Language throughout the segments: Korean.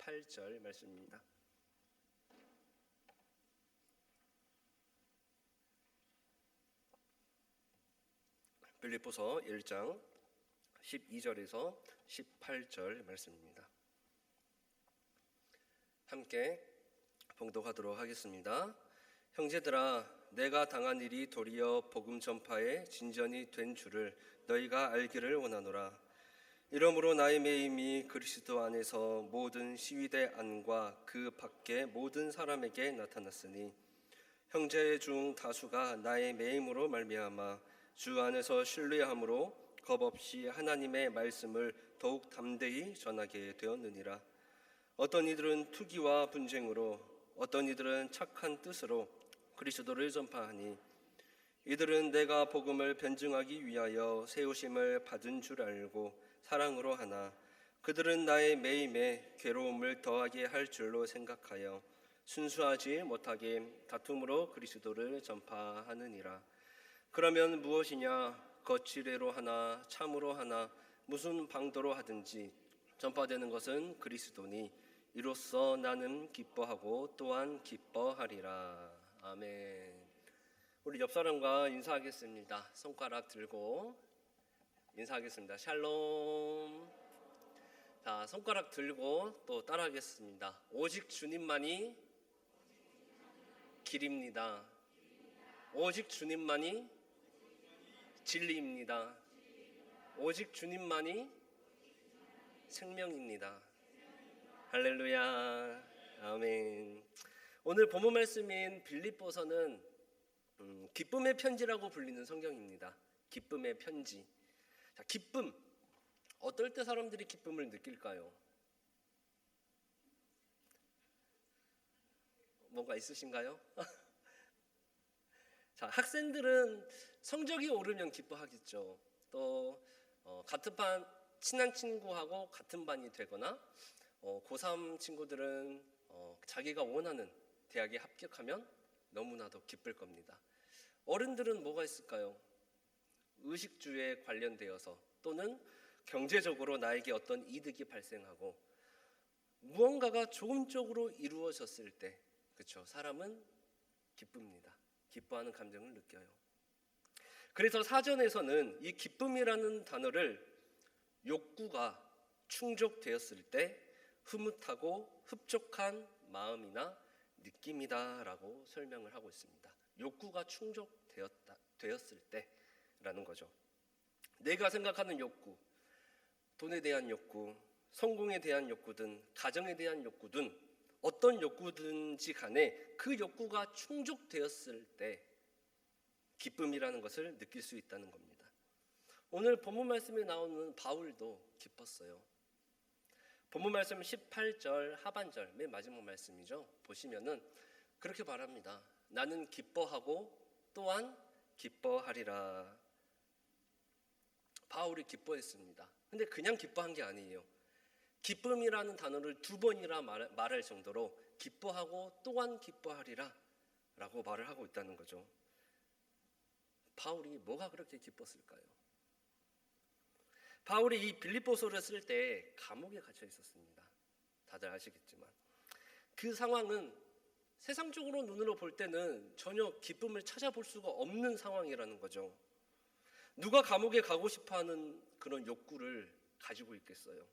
18절 말씀입니다. 빌립보서 1장 12절에서 18절 말씀입니다. 함께 봉독하도록 하겠습니다. 형제들아, 내가 당한 일이 도리어 복음 전파에 진전이 된 줄을 너희가 알기를 원하노라. 이러므로 나의 매임이 그리스도 안에서 모든 시위대 안과 그 밖의 모든 사람에게 나타났으니 형제 중 다수가 나의 매임으로 말미암아 주 안에서 신뢰함으로 겁없이 하나님의 말씀을 더욱 담대히 전하게 되었느니라. 어떤 이들은 투기와 분쟁으로, 어떤 이들은 착한 뜻으로 그리스도를 전파하니 이들은 내가 복음을 변증하기 위하여 세우심을 받은 줄 알고 사랑으로 하나 그들은 나의 매임에 괴로움을 더하게 할 줄로 생각하여 순수하지 못하게 다툼으로 그리스도를 전파하느니라. 그러면 무엇이냐? 거칠애로 하나 참으로 하나 무슨 방도로 하든지 전파되는 것은 그리스도니 이로써 나는 기뻐하고 또한 기뻐하리라. 아멘. 우리 옆 사람과 인사하겠습니다. 손가락 들고 인사하겠습니다. 샬롬. 자, 손가락 들고 또 따라하겠습니다. 오직 주님만이 길입니다. 오직 주님만이 진리입니다. 오직 주님만이 생명입니다. 할렐루야. 아멘. 오늘 본문 말씀인 빌립보서는 기쁨의 편지라고 불리는 성경입니다. 기쁨의 편지. 자, 기쁨. 어떨 때 사람들이 기쁨을 느낄까요? 뭔가 있으신가요? 자, 학생들은 성적이 오르면 기뻐하겠죠. 또 같은 반 친한 친구하고 같은 반이 되거나 고3 친구들은 자기가 원하는 대학에 합격하면 너무나도 기쁠 겁니다. 어른들은 뭐가 있을까요? 의식주에 관련되어서 또는 경제적으로 나에게 어떤 이득이 발생하고 무언가가 좋은 쪽으로 이루어졌을 때, 그렇죠? 사람은 기쁩니다. 기뻐하는 감정을 느껴요. 그래서 사전에서는 이 기쁨이라는 단어를 욕구가 충족되었을 때 흐뭇하고 흡족한 마음이나 느낌이다라고 설명을 하고 있습니다. 욕구가 충족되었을 때라는 거죠. 내가 생각하는 욕구, 돈에 대한 욕구, 성공에 대한 욕구든 가정에 대한 욕구든 어떤 욕구든지 간에 그 욕구가 충족되었을 때 기쁨이라는 것을 느낄 수 있다는 겁니다. 오늘 본문 말씀에 나오는 바울도 기뻤어요. 본문 말씀 18절 하반절 맨 마지막 말씀이죠. 보시면은 그렇게 말합니다. 나는 기뻐하고 또한 기뻐하리라. 바울이 기뻐했습니다. 근데 그냥 기뻐한 게 아니에요. 기쁨이라는 단어를 2번이나 말할 정도로 기뻐하고 또한 기뻐하리라 라고 말을 하고 있다는 거죠. 바울이 뭐가 그렇게 기뻤을까요? 바울이 이 빌립보서를 쓸 때 감옥에 갇혀 있었습니다. 다들 아시겠지만 그 상황은 세상적으로 눈으로 볼 때는 전혀 기쁨을 찾아볼 수가 없는 상황이라는 거죠. 누가 감옥에 가고 싶어하는 그런 욕구를 가지고 있겠어요?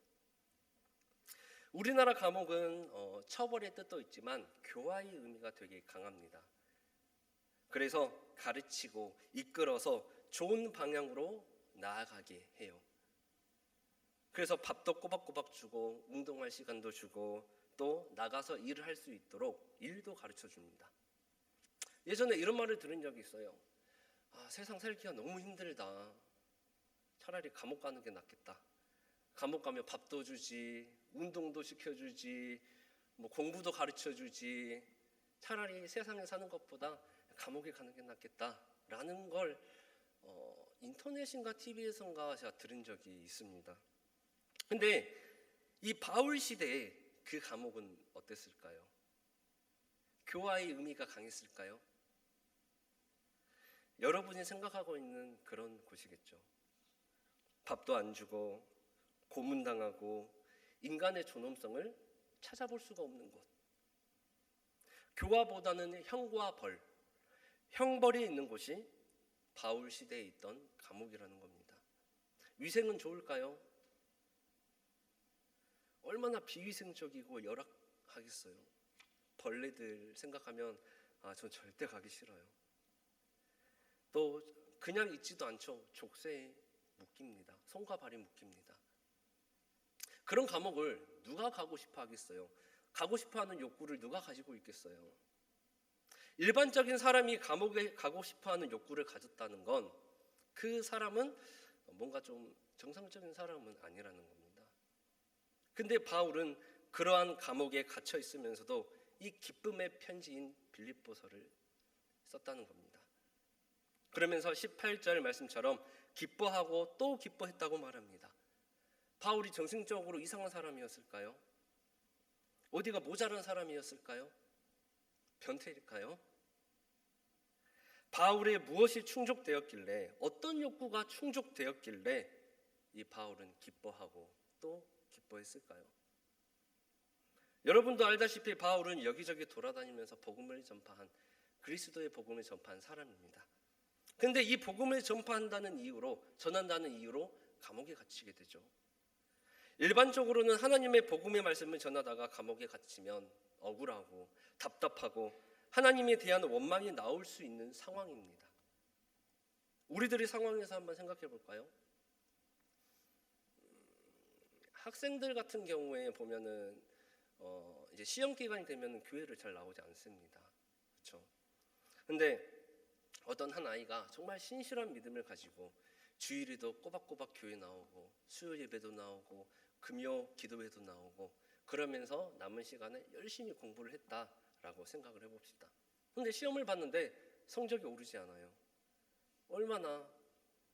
우리나라 감옥은 처벌의 뜻도 있지만 교화의 의미가 되게 강합니다. 그래서 가르치고 이끌어서 좋은 방향으로 나아가게 해요. 그래서 밥도 꼬박꼬박 주고 운동할 시간도 주고 또 나가서 일을 할 수 있도록 일도 가르쳐 줍니다. 예전에 이런 말을 들은 적이 있어요. 세상 살기가 너무 힘들다. 차라리 감옥 가는 게 낫겠다. 감옥 가면 밥도 주지, 운동도 시켜주지, 공부도 가르쳐주지. 차라리 세상에 사는 것보다 감옥에 가는 게 낫겠다라는 걸 인터넷인가 TV에선가 제가 들은 적이 있습니다. 근데 이 바울 시대에 그 감옥은 어땠을까요? 교화의 의미가 강했을까요? 여러분이 생각하고 있는 그런 곳이겠죠. 밥도 안 주고 고문당하고 인간의 존엄성을 찾아볼 수가 없는 곳. 교화보다는 형과 벌, 형벌이 있는 곳이 바울 시대에 있던 감옥이라는 겁니다. 위생은 좋을까요? 얼마나 비위생적이고 열악하겠어요. 벌레들 생각하면 전 절대 가기 싫어요. 또 그냥 있지도 않죠. 족쇄에 묶입니다. 손과 발이 묶입니다. 그런 감옥을 누가 가고 싶어 하겠어요? 가고 싶어 하는 욕구를 누가 가지고 있겠어요? 일반적인 사람이 감옥에 가고 싶어 하는 욕구를 가졌다는 건 그 사람은 뭔가 좀 정상적인 사람은 아니라는 겁니다. 근데 바울은 그러한 감옥에 갇혀 있으면서도 이 기쁨의 편지인 빌립보서를 썼다는 겁니다. 그러면서 18절 말씀처럼 기뻐하고 또 기뻐했다고 말합니다. 바울이 정신적으로 이상한 사람이었을까요? 어디가 모자란 사람이었을까요? 변태일까요? 바울의 무엇이 충족되었길래, 어떤 욕구가 충족되었길래 이 바울은 기뻐하고 또 기뻐했을까요? 여러분도 알다시피 바울은 여기저기 돌아다니면서 복음을 전파한, 그리스도의 복음을 전파한 사람입니다. 근데 이 복음을 전파한다는 이유로, 전한다는 이유로 감옥에 갇히게 되죠. 일반적으로는 하나님의 복음의 말씀을 전하다가 감옥에 갇히면 억울하고 답답하고 하나님에 대한 원망이 나올 수 있는 상황입니다. 우리들의 상황에서 한번 생각해 볼까요? 학생들 같은 경우에 보면은 이제 시험 기간이 되면 교회를 잘 나오지 않습니다. 그렇죠? 근데 어떤 한 아이가 정말 신실한 믿음을 가지고 주일에도 꼬박꼬박 교회 나오고 수요일 예배도 나오고 금요 기도회도 나오고 그러면서 남은 시간에 열심히 공부를 했다라고 생각을 해봅시다. 근데 시험을 봤는데 성적이 오르지 않아요. 얼마나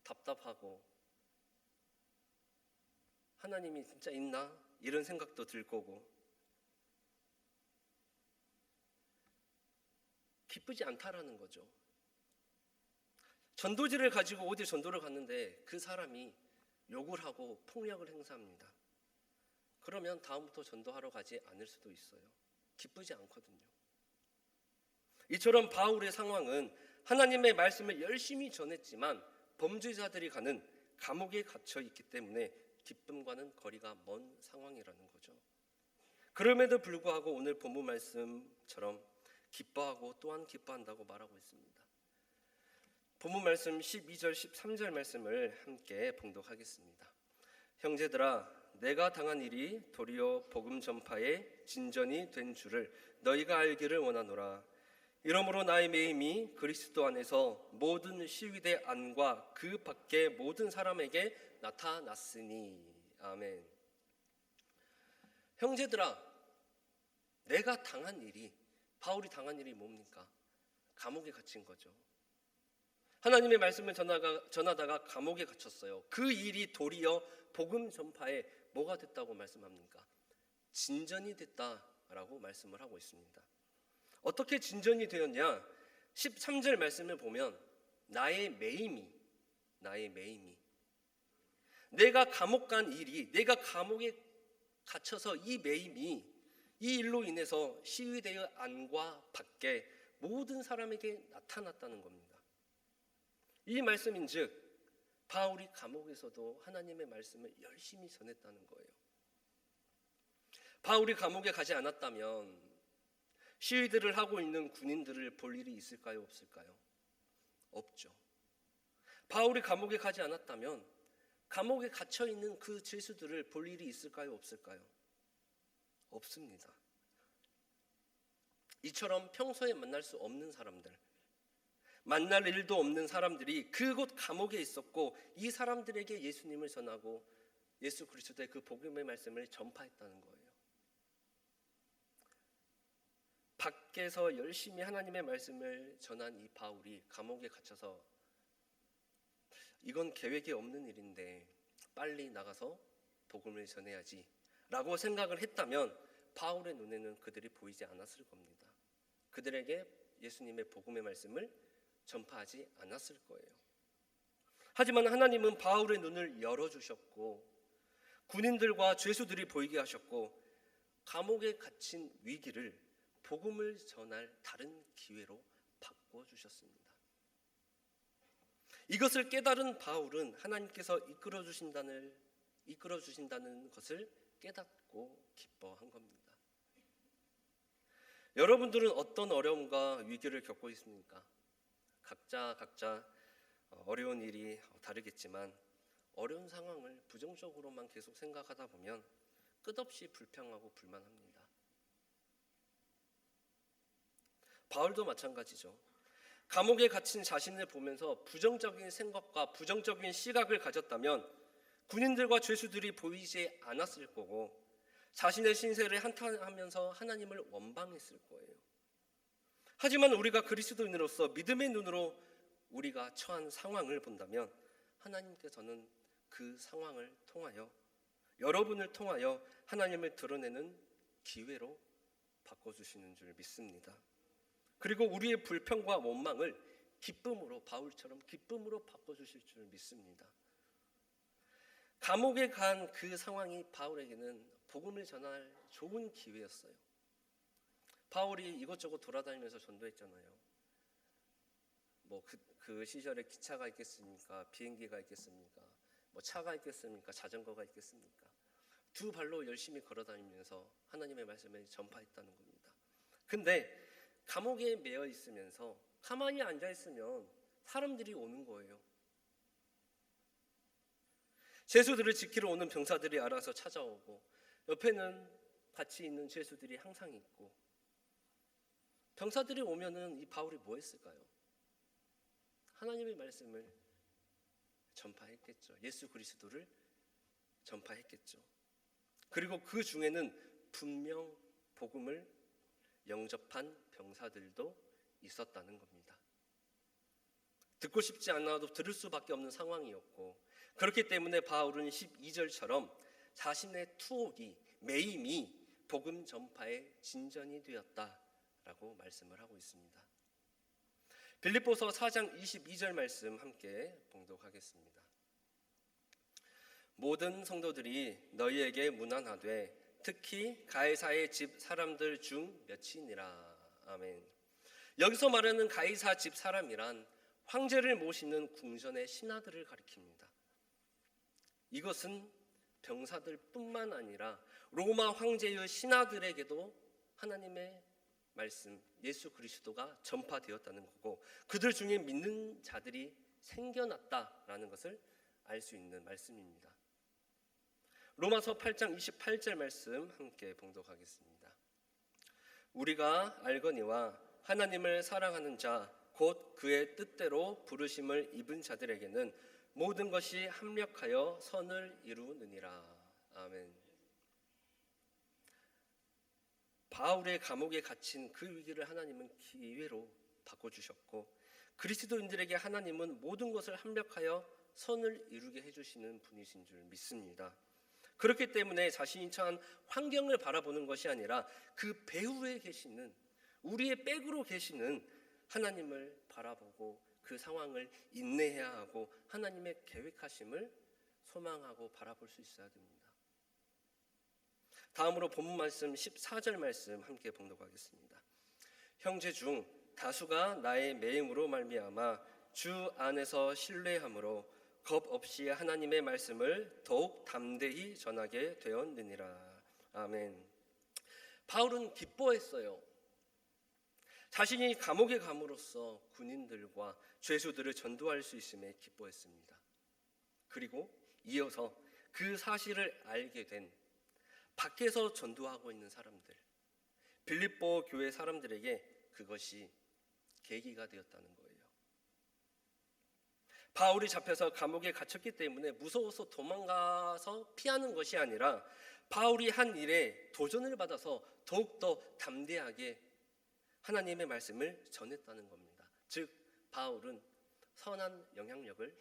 답답하고 하나님이 진짜 있나? 이런 생각도 들 거고 기쁘지 않다라는 거죠. 전도지를 가지고 어디 전도를 갔는데 그 사람이 욕을 하고 폭력을 행사합니다. 그러면 다음부터 전도하러 가지 않을 수도 있어요. 기쁘지 않거든요. 이처럼 바울의 상황은 하나님의 말씀을 열심히 전했지만 범죄자들이 가는 감옥에 갇혀 있기 때문에 기쁨과는 거리가 먼 상황이라는 거죠. 그럼에도 불구하고 오늘 본문 말씀처럼 기뻐하고 또한 기뻐한다고 말하고 있습니다. 본문 말씀 12절 13절 말씀을 함께 봉독하겠습니다. 형제들아, 내가 당한 일이 도리어 복음 전파의 진전이 된 줄을 너희가 알기를 원하노라. 이러므로 나의 매임이 그리스도 안에서 모든 시위대 안과 그 밖의 모든 사람에게 나타났으니. 아멘. 형제들아, 내가 당한 일이, 바울이 당한 일이 뭡니까? 감옥에 갇힌 거죠. 하나님의 말씀을 전하다가 감옥에 갇혔어요. 그 일이 도리어 복음 전파에 뭐가 됐다고 말씀합니까? 진전이 됐다라고 말씀을 하고 있습니다. 어떻게 진전이 되었냐? 13절 말씀을 보면 나의 매임이 내가 감옥 간 일이, 내가 감옥에 갇혀서 이 매임이 이 일로 인해서 시위대의 안과 밖에 모든 사람에게 나타났다는 겁니다. 이 말씀인즉 바울이 감옥에서도 하나님의 말씀을 열심히 전했다는 거예요. 바울이 감옥에 가지 않았다면 시위들을 하고 있는 군인들을 볼 일이 있을까요? 없을까요? 없죠. 바울이 감옥에 가지 않았다면 감옥에 갇혀 있는 그 죄수들을 볼 일이 있을까요? 없을까요? 없습니다. 이처럼 평소에 만날 수 없는 사람들, 만날 일도 없는 사람들이 그곳 감옥에 있었고 이 사람들에게 예수님을 전하고 예수 그리스도의 그 복음의 말씀을 전파했다는 거예요. 밖에서 열심히 하나님의 말씀을 전한 이 바울이 감옥에 갇혀서 이건 계획이 없는 일인데 빨리 나가서 복음을 전해야지 라고 생각을 했다면 바울의 눈에는 그들이 보이지 않았을 겁니다. 그들에게 예수님의 복음의 말씀을 전파하지 않았을 거예요. 하지만 하나님은 바울의 눈을 열어주셨고 군인들과 죄수들이 보이게 하셨고 감옥에 갇힌 위기를 복음을 전할 다른 기회로 바꿔주셨습니다. 이것을 깨달은 바울은 하나님께서 이끌어 주신다는 것을 깨닫고 기뻐한 겁니다. 여러분들은 어떤 어려움과 위기를 겪고 있습니까? 각자 어려운 일이 다르겠지만 어려운 상황을 부정적으로만 계속 생각하다 보면 끝없이 불평하고 불만합니다. 바울도 마찬가지죠. 감옥에 갇힌 자신을 보면서 부정적인 생각과 부정적인 시각을 가졌다면 군인들과 죄수들이 보이지 않았을 거고 자신의 신세를 한탄하면서 하나님을 원망했을 거예요. 하지만 우리가 그리스도인으로서 믿음의 눈으로 우리가 처한 상황을 본다면 하나님께서는 그 상황을 통하여 여러분을 통하여 하나님을 드러내는 기회로 바꿔주시는 줄 믿습니다. 그리고 우리의 불평과 원망을 기쁨으로, 바울처럼 기쁨으로 바꿔주실 줄 믿습니다. 감옥에 간 그 상황이 바울에게는 복음을 전할 좋은 기회였어요. 바울이 이것저것 돌아다니면서 전도했잖아요. 그 시절에 기차가 있겠습니까? 비행기가 있겠습니까? 차가 있겠습니까? 자전거가 있겠습니까? 두 발로 열심히 걸어다니면서 하나님의 말씀을 전파했다는 겁니다. 근데 감옥에 매여 있으면서 가만히 앉아 있으면 사람들이 오는 거예요. 죄수들을 지키러 오는 병사들이 알아서 찾아오고 옆에는 같이 있는 죄수들이 항상 있고 병사들이 오면은 이 바울이 뭐 했을까요? 하나님의 말씀을 전파했겠죠. 예수 그리스도를 전파했겠죠. 그리고 그 중에는 분명 복음을 영접한 병사들도 있었다는 겁니다. 듣고 싶지 않아도 들을 수밖에 없는 상황이었고 그렇기 때문에 바울은 12절처럼 자신의 투옥이 매임이 복음 전파의 진전이 되었다라고 말씀을 하고 있습니다. 빌립보서 4장 22절 말씀 함께 봉독하겠습니다. 모든 성도들이 너희에게 문안하되 특히 가이사의 집 사람들 중 몇이니라. 아멘. 여기서 말하는 가이사 집 사람이란 황제를 모시는 궁전의 신하들을 가리킵니다. 이것은 병사들뿐만 아니라 로마 황제의 신하들에게도 하나님의 말씀 예수 그리스도가 전파되었다는 거고 그들 중에 믿는 자들이 생겨났다라는 것을 알 수 있는 말씀입니다. 로마서 8장 28절 말씀 함께 봉독하겠습니다. 우리가 알거니와 하나님을 사랑하는 자 곧 그의 뜻대로 부르심을 입은 자들에게는 모든 것이 합력하여 선을 이루느니라. 아멘. 바울의 감옥에 갇힌 그 위기를 하나님은 기회로 바꿔주셨고 그리스도인들에게 하나님은 모든 것을 합력하여 선을 이루게 해주시는 분이신 줄 믿습니다. 그렇기 때문에 자신이 처한 환경을 바라보는 것이 아니라 그 배후에 계시는 우리의 백으로 계시는 하나님을 바라보고 그 상황을 인내해야 하고 하나님의 계획하심을 소망하고 바라볼 수 있어야 됩니다. 다음으로 본문 말씀 14절 말씀 함께 봉독하겠습니다. 형제 중 다수가 나의 매임으로 말미암아 주 안에서 신뢰함으로 겁 없이 하나님의 말씀을 더욱 담대히 전하게 되었느니라. 아멘. 바울은 기뻐했어요. 자신이 감옥에 감으로써 군인들과 죄수들을 전도할 수 있음에 기뻐했습니다. 그리고 이어서 그 사실을 알게 된 밖에서 전도하고 있는 사람들, 빌립보 교회 사람들에게 그것이 계기가 되었다는 거예요. 바울이 잡혀서 감옥에 갇혔기 때문에 무서워서 도망가서 피하는 것이 아니라 바울이 한 일에 도전을 받아서 더욱더 담대하게 하나님의 말씀을 전했다는 겁니다. 즉 바울은 선한 영향력을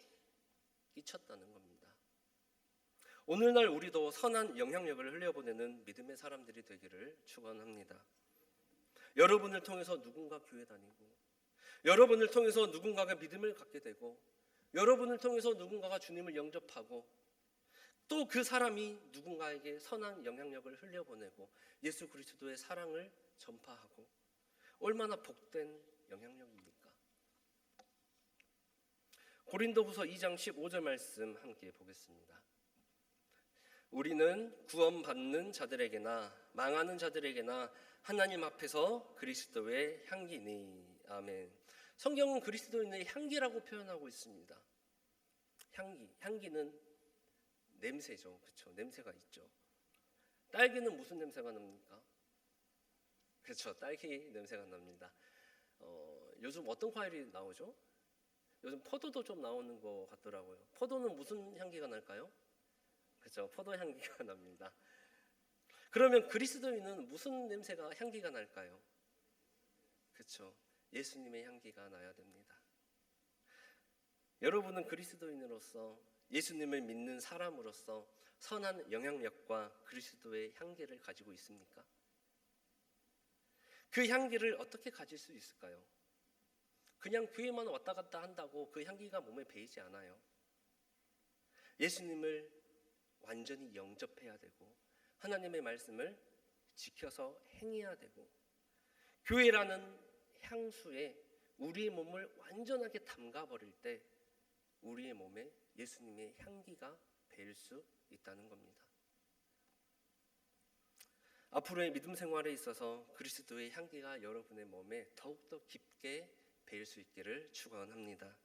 끼쳤다는 겁니다. 오늘날 우리도 선한 영향력을 흘려보내는 믿음의 사람들이 되기를 축원합니다. 여러분을 통해서 누군가 교회 다니고 여러분을 통해서 누군가가 믿음을 갖게 되고 여러분을 통해서 누군가가 주님을 영접하고 또 그 사람이 누군가에게 선한 영향력을 흘려보내고 예수 그리스도의 사랑을 전파하고 얼마나 복된 영향력입니까? 고린도후서 2장 15절 말씀 함께 보겠습니다. 우리는 구원받는 자들에게나 망하는 자들에게나 하나님 앞에서 그리스도의 향기니. 아멘. 성경은 그리스도인의 향기라고 표현하고 있습니다. 향기는 냄새죠. 그렇죠? 냄새가 있죠. 딸기는 무슨 냄새가 납니까? 그렇죠. 딸기 냄새가 납니다. 요즘 어떤 과일이 나오죠? 요즘 포도도 좀 나오는 것 같더라고요. 포도는 무슨 향기가 날까요? 그렇죠. 포도 향기가 납니다. 그러면 그리스도인은 무슨 냄새가 향기가 날까요? 그렇죠. 예수님의 향기가 나야 됩니다. 여러분은 그리스도인으로서 예수님을 믿는 사람으로서 선한 영향력과 그리스도의 향기를 가지고 있습니까? 그 향기를 어떻게 가질 수 있을까요? 그냥 교회만 왔다 갔다 한다고 그 향기가 몸에 배이지 않아요. 예수님을 완전히 영접해야 되고 하나님의 말씀을 지켜서 행해야 되고 교회라는 향수에 우리의 몸을 완전하게 담가버릴 때 우리의 몸에 예수님의 향기가 배일 수 있다는 겁니다. 앞으로의 믿음 생활에 있어서 그리스도의 향기가 여러분의 몸에 더욱더 깊게 배일 수 있기를 축원합니다.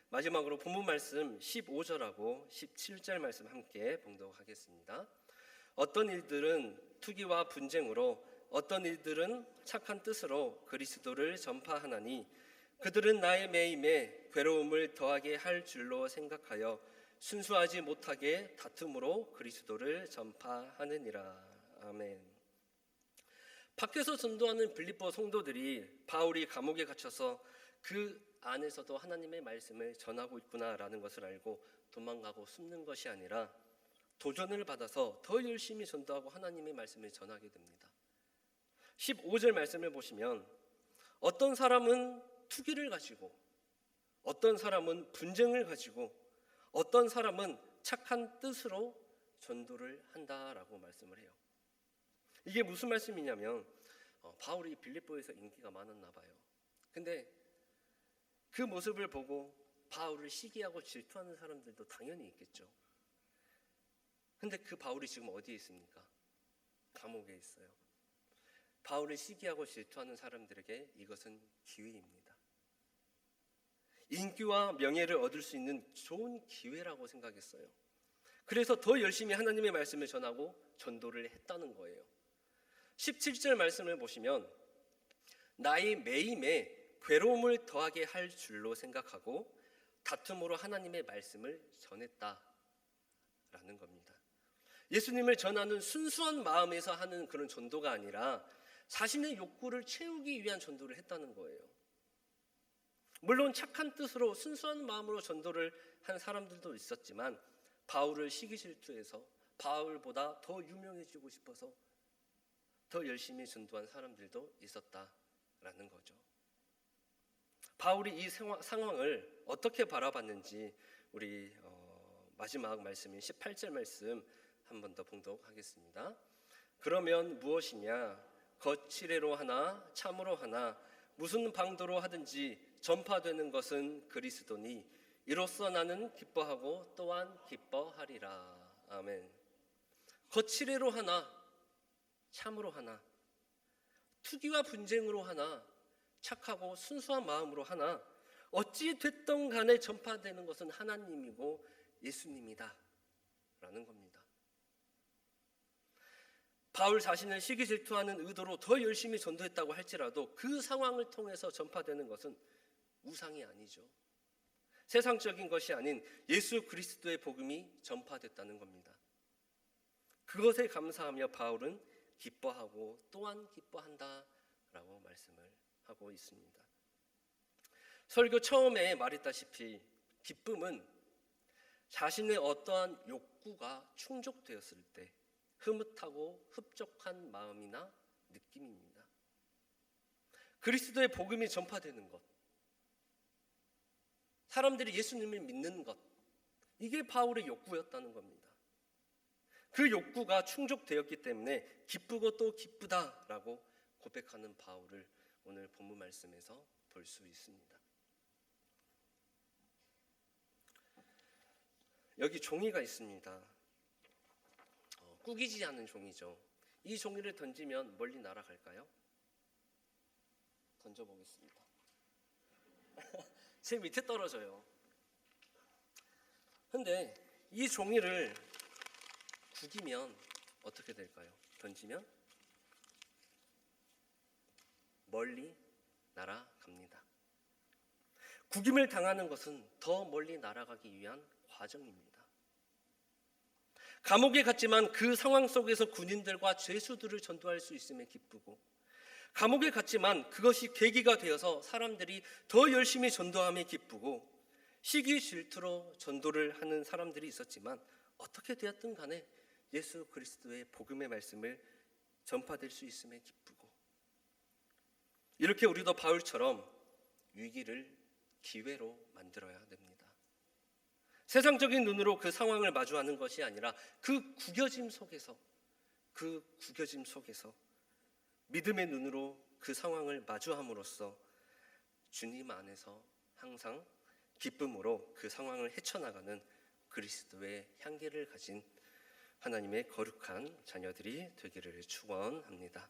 마지막으로 본문 말씀 15절하고 17절 말씀 함께 봉독하겠습니다. 어떤 일들은 투기와 분쟁으로 어떤 일들은 착한 뜻으로 그리스도를 전파하나니 그들은 나의 매임에 괴로움을 더하게 할 줄로 생각하여 순수하지 못하게 다툼으로 그리스도를 전파하느니라. 아멘. 밖에서 전도하는 빌립보 성도들이 바울이 감옥에 갇혀서 그 안에서도 하나님의 말씀을 전하고 있구나라는 것을 알고 도망가고 숨는 것이 아니라 도전을 받아서 더 열심히 전도하고 하나님의 말씀을 전하게 됩니다. 15절 말씀을 보시면 어떤 사람은 투기를 가지고 어떤 사람은 분쟁을 가지고 어떤 사람은 착한 뜻으로 전도를 한다라고 말씀을 해요. 이게 무슨 말씀이냐면 바울이 빌립보에서 인기가 많았나 봐요. 근데 그 모습을 보고 바울을 시기하고 질투하는 사람들도 당연히 있겠죠. 근데 그 바울이 지금 어디에 있습니까? 감옥에 있어요. 바울을 시기하고 질투하는 사람들에게 이것은 기회입니다. 인기와 명예를 얻을 수 있는 좋은 기회라고 생각했어요. 그래서 더 열심히 하나님의 말씀을 전하고 전도를 했다는 거예요. 17절 말씀을 보시면 나의 매임에 괴로움을 더하게 할 줄로 생각하고 다툼으로 하나님의 말씀을 전했다라는 겁니다. 예수님을 전하는 순수한 마음에서 하는 그런 전도가 아니라 자신의 욕구를 채우기 위한 전도를 했다는 거예요. 물론 착한 뜻으로 순수한 마음으로 전도를 한 사람들도 있었지만 바울을 시기 질투해서 바울보다 더 유명해지고 싶어서 더 열심히 전도한 사람들도 있었다라는 거죠. 바울이 이 상황을 어떻게 바라봤는지 우리 마지막 말씀인 18절 말씀 한 번 더 봉독하겠습니다. 그러면 무엇이냐? 거칠애로 하나 참으로 하나 무슨 방도로 하든지 전파되는 것은 그리스도니 이로써 나는 기뻐하고 또한 기뻐하리라. 아멘. 거칠애로 하나 참으로 하나 투기와 분쟁으로 하나 착하고 순수한 마음으로 하나 어찌 됐던 간에 전파되는 것은 하나님이고 예수님이다 라는 겁니다. 바울 자신을 시기 질투하는 의도로 더 열심히 전도했다고 할지라도 그 상황을 통해서 전파되는 것은 우상이 아니죠. 세상적인 것이 아닌 예수 그리스도의 복음이 전파됐다는 겁니다. 그것에 감사하며 바울은 기뻐하고 또한 기뻐한다라고 말씀을 하고 있습니다. 설교 처음에 말했다시피 기쁨은 자신의 어떠한 욕구가 충족되었을 때 흐뭇하고 흡족한 마음이나 느낌입니다. 그리스도의 복음이 전파되는 것, 사람들이 예수님을 믿는 것, 이게 바울의 욕구였다는 겁니다. 그 욕구가 충족되었기 때문에 기쁘고 또 기쁘다라고 고백하는 바울을 오늘 본문 말씀에서 볼 수 있습니다. 여기 종이가 있습니다. 꾸기지 않은 종이죠. 이 종이를 던지면 멀리 날아갈까요? 던져보겠습니다. 제 밑에 떨어져요. 근데 이 종이를 구기면 어떻게 될까요? 던지면 멀리 날아갑니다. 구김을 당하는 것은 더 멀리 날아가기 위한 과정입니다. 감옥에 갔지만 그 상황 속에서 군인들과 죄수들을 전도할 수 있음에 기쁘고, 감옥에 갔지만 그것이 계기가 되어서 사람들이 더 열심히 전도함에 기쁘고, 시기 질투로 전도를 하는 사람들이 있었지만 어떻게 되었든 간에 예수 그리스도의 복음의 말씀을 전파될 수 있음에 기쁘고, 이렇게 우리도 바울처럼 위기를 기회로 만들어야 됩니다. 세상적인 눈으로 그 상황을 마주하는 것이 아니라 그 구겨짐 속에서 믿음의 눈으로 그 상황을 마주함으로써 주님 안에서 항상 기쁨으로 그 상황을 헤쳐나가는 그리스도의 향기를 가진 하나님의 거룩한 자녀들이 되기를 축원합니다.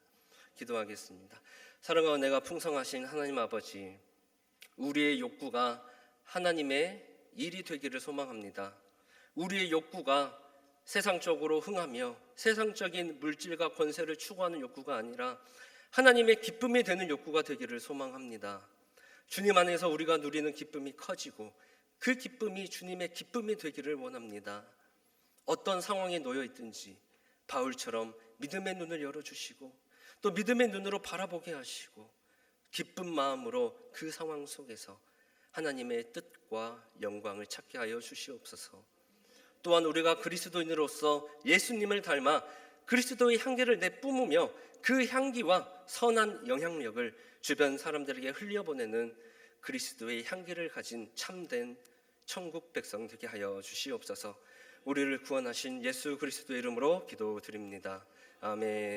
기도하겠습니다. 사랑하고 내가 풍성하신 하나님 아버지, 우리의 욕구가 하나님의 일이 되기를 소망합니다. 우리의 욕구가 세상적으로 흥하며 세상적인 물질과 권세를 추구하는 욕구가 아니라 하나님의 기쁨이 되는 욕구가 되기를 소망합니다. 주님 안에서 우리가 누리는 기쁨이 커지고 그 기쁨이 주님의 기쁨이 되기를 원합니다. 어떤 상황에 놓여 있든지 바울처럼 믿음의 눈을 열어주시고 또 믿음의 눈으로 바라보게 하시고 기쁜 마음으로 그 상황 속에서 하나님의 뜻과 영광을 찾게 하여 주시옵소서. 또한 우리가 그리스도인으로서 예수님을 닮아 그리스도의 향기를 내뿜으며 그 향기와 선한 영향력을 주변 사람들에게 흘려보내는 그리스도의 향기를 가진 참된 천국 백성 되게 하여 주시옵소서. 우리를 구원하신 예수 그리스도의 이름으로 기도드립니다. 아멘.